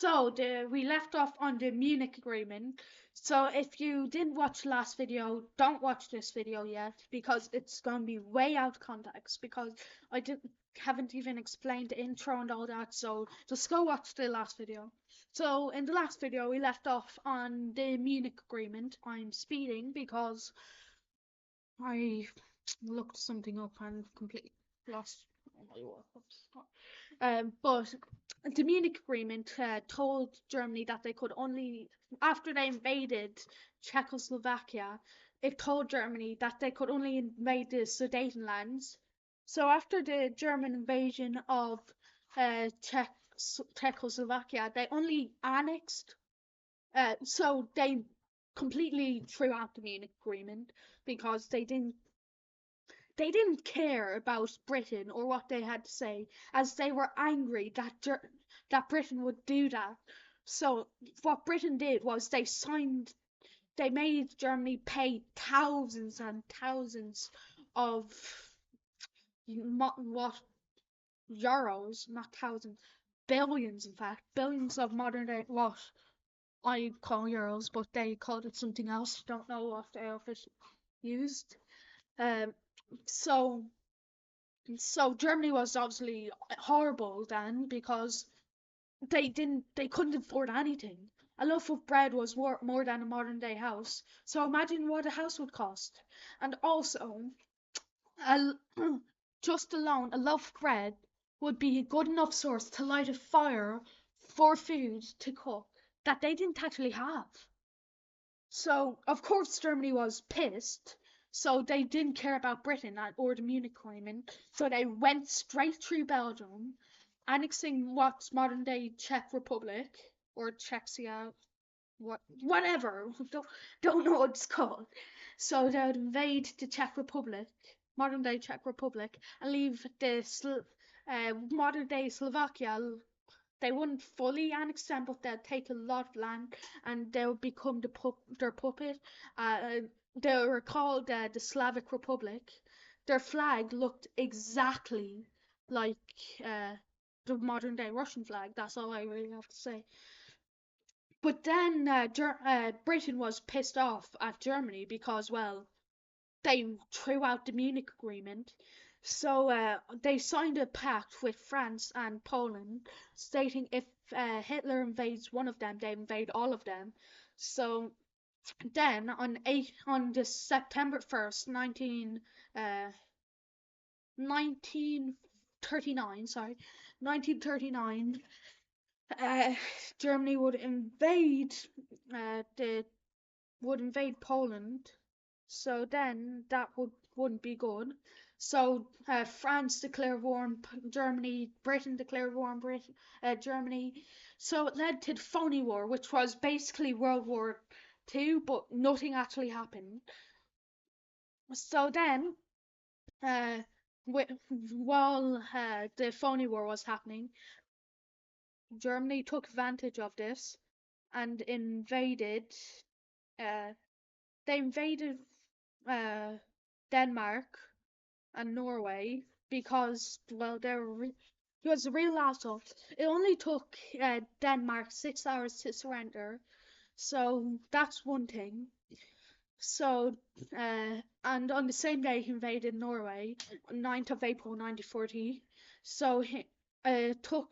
We left off on the Munich Agreement. So if you didn't watch the last video, don't watch this video yet because it's gonna be way out of context because I didn't haven't even explained the intro and all that. So just go watch the last video. So in the last video we left off on the Munich Agreement. I'm speeding because I looked something up and completely lost my words. But the Munich Agreement told Germany that they could only, after they invaded Czechoslovakia, it told Germany that they could only invade the Sudetenlands. So after the German invasion of Czechoslovakia, they only annexed. So they completely threw out the Munich Agreement because they didn't care about Britain or what they had to say, as they were angry that Britain would do that. So what Britain did was they made Germany pay thousands and thousands of what euros, not thousands, billions, in fact, billions of modern day what I call euros, but they called it something else. Don't know what they officially used. Um, so So Germany was obviously horrible then because they couldn't afford anything. A loaf of bread was more than a modern day house. So imagine what a house would cost. And also, a, just alone, a loaf of bread would be a good enough source to light a fire for food to cook that they didn't actually have. So, of course, Germany was pissed. So they didn't care about Britain or the Munich Agreement. So they went straight through Belgium, annexing what's modern day Czech Republic or Czechia, whatever. Don't know what it's called. So they'd invade the Czech Republic, modern day Czech Republic, and leave the modern day Slovakia. They wouldn't fully annex them, but they'd take a lot of land and they would become their puppet. They were called the Slavic Republic. Their flag looked exactly like uh, the modern day Russian flag. That's all I really have to say. But then Britain was pissed off at Germany because, well, they threw out the Munich Agreement. So they signed a pact with France and Poland, stating if Hitler invades one of them, they invade all of them. So then on the September 1st, 1939, sorry, 1939, uh, Germany the would invade Poland. So then that wouldn't be good. So France declared war on Germany, Britain declared war on Germany. So it led to the phony war, which was basically World War II, but nothing actually happened. So then, uh, while the phony war was happening, Germany took advantage of this and invaded. Uh, they invaded uh, Denmark and Norway because, well, he was a real asshole. It only took Denmark 6 hours to surrender, so that's one thing. So, and on the same day he invaded Norway, 9th of April 1940. So he took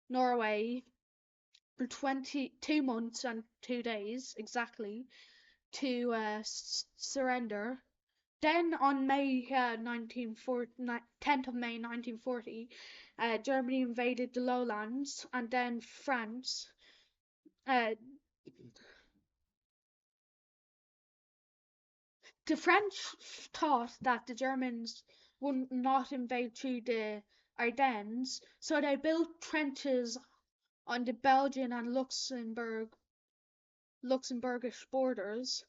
Norway for 22 months and 2 days exactly to surrender. Then on May 10th of May 1940, Germany invaded the lowlands, and then France. Uh, the French thought that the Germans would not invade through the Ardennes, so they built trenches on the Belgian and Luxembourgish borders.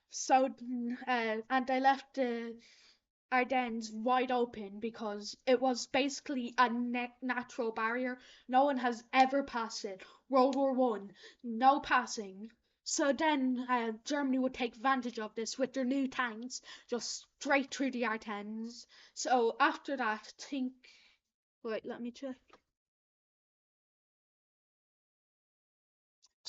So, and they left the Ardennes wide open because it was basically a natural barrier. No one has ever passed it. World War One, no passing. So then Germany would take advantage of this with their new tanks, just straight through the Ardennes. So after that, wait, let me check.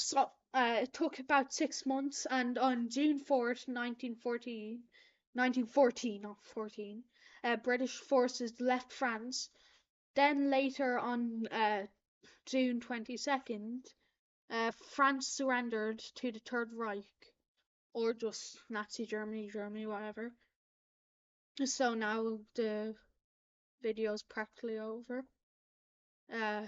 So it took about 6 months, and on June 4th, 1940, not 14, British forces left France. Then later on June 22nd, France surrendered to the Third Reich, or just Nazi Germany, whatever. So now the video's practically over. Uh,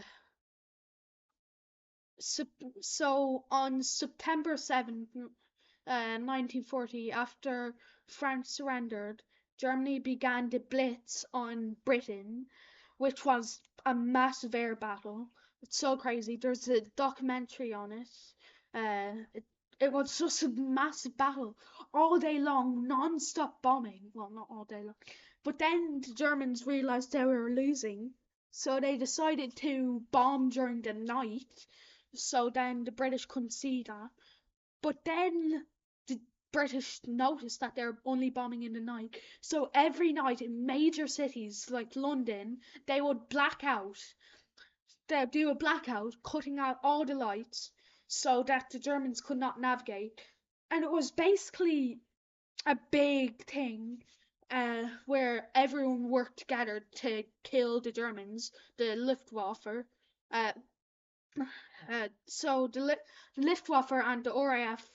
so on September 7th, 1940, after France surrendered, Germany began the Blitz on Britain, which was a massive air battle. It's so crazy. There's a documentary on it. It was just a massive battle all day long, non-stop bombing. Well, not all day long. But then the Germans realized they were losing, so they decided to bomb during the night. So then the British couldn't see that. But then the British noticed that they're only bombing in the night. So every night in major cities like London, they would black out. They'd do a blackout, cutting out all the lights so that the Germans could not navigate. And it was basically a big thing where everyone worked together to kill the Germans, the Luftwaffe. Uh, so the Luftwaffe and the RAF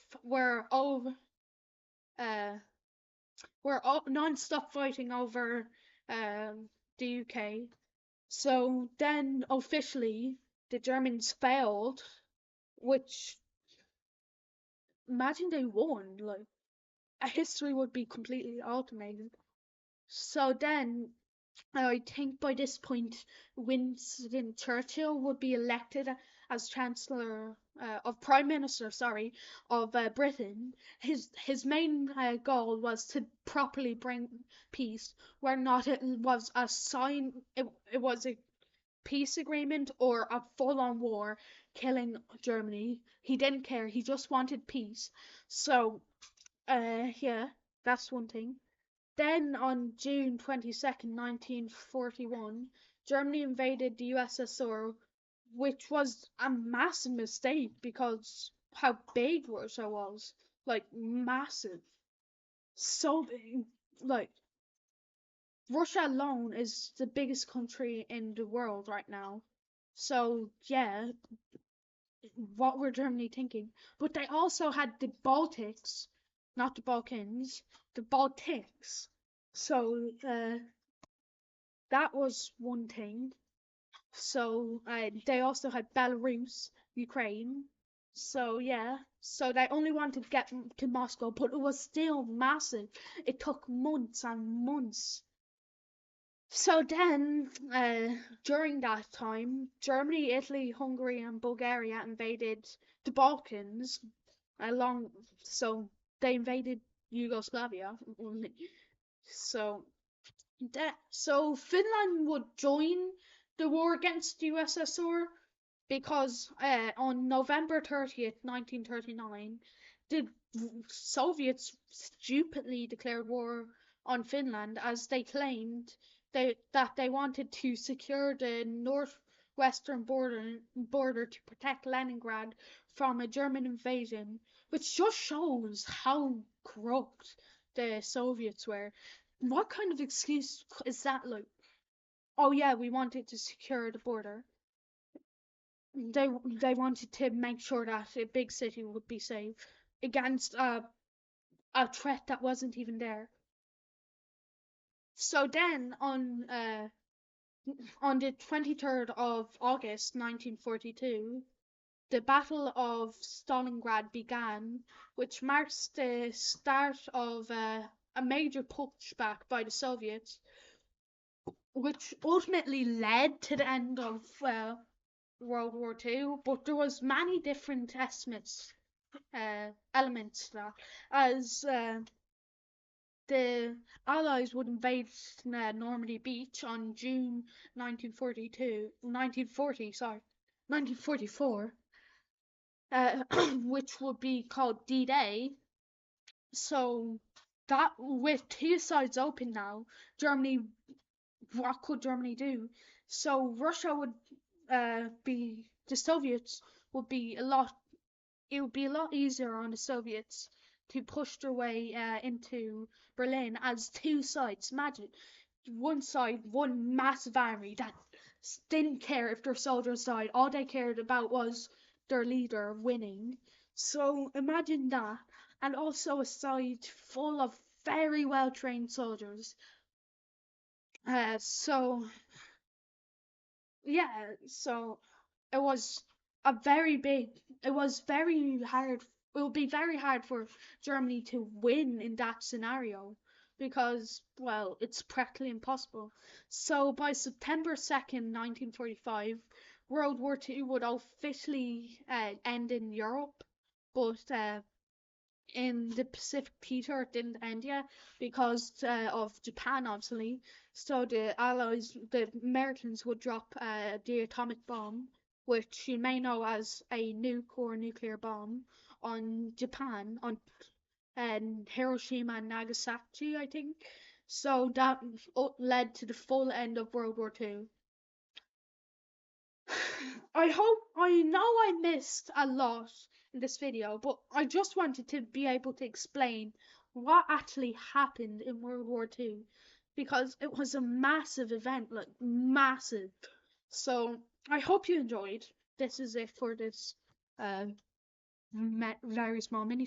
uh, were non-stop fighting over the UK. So then officially the Germans failed, which imagine they won, like a history would be completely alternated. So then I think by this point, Winston Churchill would be elected as Chancellor of Prime Minister, sorry, of Britain. His main goal was to properly bring peace, where not it was a sign, it was a peace agreement or a full-on war, killing Germany. He didn't care. He just wanted peace. So, yeah, that's one thing. Then on June 22nd, 1941, Germany invaded the USSR, which was a massive mistake because how big Russia was. Like, massive. So big. Like, Russia alone is the biggest country in the world right now. So, yeah, what were Germany thinking? But they also had the Baltics, not the Balkans, the Baltics. So, that was one thing. So they also had Belarus, Ukraine. So yeah, so they only wanted to get to Moscow, but it was still massive. It took months and months. So then, during that time, Germany, Italy, Hungary, and Bulgaria invaded the Balkans. Along, so they invaded Yugoslavia. So so Finland would join the war against the USSR because on November 30th, 1939, the Soviets stupidly declared war on Finland as they claimed that they wanted to secure the northwestern border to protect Leningrad from a German invasion, which just shows how corrupt the Soviets were. What kind of excuse is that, like? Oh yeah, we wanted to secure the border. They wanted to make sure that a big city would be safe against a threat that wasn't even there. So then on the 23rd of August 1942, the Battle of Stalingrad began, which marks the start of a major pushback by the Soviets, which ultimately led to the end of World War II. But there was many different estimates, elements to that, as the Allies would invade Normandy Beach on June 1940, sorry, 1944, which would be called D-Day. So that with two sides open now, Germany, what could Germany do? So Russia would be the Soviets would be a lot. it would be a lot easier on the Soviets to push their way into Berlin as two sides. Imagine one side, one massive army that didn't care if their soldiers died. All they cared about was their leader winning. So imagine that, and also a side full of very well trained soldiers. So yeah, so it was a very big, it was very hard, it would be very hard for Germany to win in that scenario because, well, it's practically impossible. So by September 2nd, 1945, World War II would officially end in Europe, but in the Pacific theater it didn't end yet because of Japan, obviously. So the Allies, the Americans, would drop the atomic bomb, which you may know as a nuke or nuclear bomb, on Japan, on Hiroshima and Nagasaki, I think. So that led to the full end of World War Two. I know I missed a lot in this video, but I just wanted to be able to explain what actually happened in World War Two because it was a massive event, like massive. So I hope you enjoyed. This is it for this uh very small mini